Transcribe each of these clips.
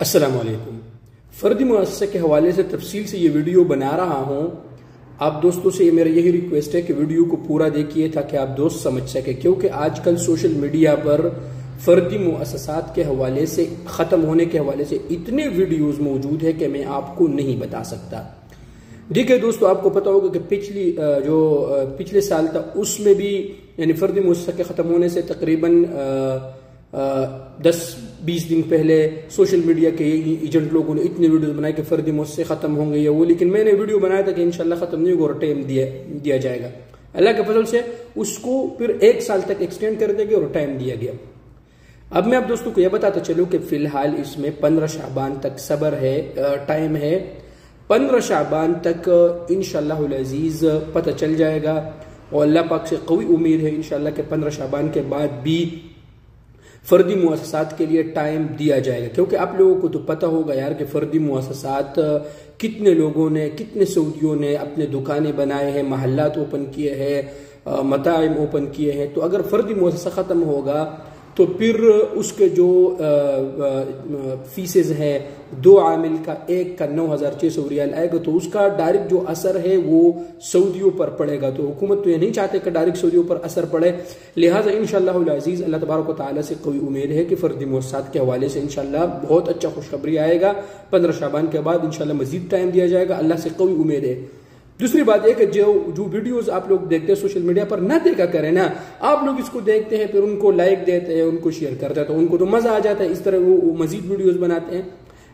अस्सलाम वालेकुम। फ़र्दी मुअस्ससा के हवाले से तफसील से ये वीडियो बना रहा हूँ। आप दोस्तों से मेरा यही रिक्वेस्ट है कि वीडियो को पूरा देखिए ताकि आप दोस्त समझ सके, क्योंकि आजकल सोशल मीडिया पर फ़र्दी मुअस्ससात के हवाले से ख़त्म होने के हवाले से इतने वीडियोज़ मौजूद है कि मैं आपको नहीं बता सकता। ठीक है दोस्तों, आपको पता होगा कि पिछले साल था उसमें भी यानी फ़र्दी मुअस्ससा के ख़त्म होने से तकरीबन 10-20 दिन पहले सोशल मीडिया के एजेंट लोगों ने इतने वीडियोस बनाए कि फ़र्दी मुअस्ससे ख़त्म होंगे या वो, लेकिन मैंने वीडियो बनाया था कि इंशाल्लाह ख़त्म नहीं होगा और टाइम दिया जाएगा। अल्लाह के फजल से उसको फिर 1 साल तक एक्सटेंड कर देंगे और टाइम दिया गया। अब मैं आप दोस्तों को यह बताता चलूँ कि फ़िलहाल इसमें 15 शाबान तक सब्र है, टाइम है। 15 शाबान तक इंशाअल्लाह अज़ीज़ पता चल जाएगा और अल्लाह पाक से कवी उम्मीद है इंशाअल्लाह के 15 शाबान के बाद भी फ़र्दी मुअस्ससात के लिए टाइम दिया जाएगा। क्योंकि आप लोगों को तो पता होगा यार कि फ़र्दी मुअस्ससात कितने लोगों ने, कितने सऊदियों ने अपने दुकानें बनाए हैं, महल्लात ओपन किए हैं, मताइम ओपन किए हैं। तो अगर फ़र्दी मुअस्ससा ख़त्म होगा तो फिर उसके जो फीसेज है 2 आमिल का, एक का 9,600 रियाल आएगा, तो उसका डायरेक्ट जो असर है वो सऊदियों पर पड़ेगा। तो हुकूमत तो ये नहीं चाहते कि डायरेक्ट सऊदियों पर असर पड़े, लिहाजा इंशाअल्लाह अज़ीज़ अल्लाह तबारक व तआला से कोई उम्मीद है कि फ़र्दी मुअस्ससात के हवाले से इंशाअल्लाह बहुत अच्छा खुशखबरी आएगा। 15 शाबान के बाद इंशाअल्लाह मजीद टाइम दिया जाएगा, अल्लाह से कोई उम्मीद है। दूसरी बात यह कि जो वीडियोस आप लोग देखते हैं सोशल मीडिया पर, ना देखा करें ना। आप लोग इसको देखते हैं फिर उनको लाइक देते हैं, उनको शेयर करते हैं, तो उनको तो मजा आ जाता है, इस तरह वो मजीद वीडियोस बनाते हैं।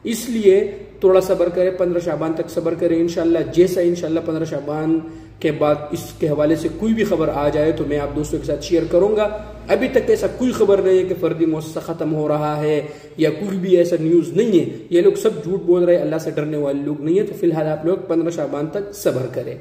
इसलिए थोड़ा सब्र करें, 15 शाबान तक सब्र करें। इंशाल्लाह जैसा इंशाल्लाह 15 शाबान के बाद इसके हवाले से कोई भी खबर आ जाए तो मैं आप दोस्तों के साथ शेयर करूंगा। अभी तक ऐसा कोई खबर नहीं है कि फ़र्दी मुअस्ससा ख़त्म हो रहा है या कोई भी ऐसा न्यूज़ नहीं है। ये लोग सब झूठ बोल रहे हैं, अल्लाह से डरने वाले लोग नहीं है। तो फिलहाल आप लोग 15 शाबान तक सब्र करें।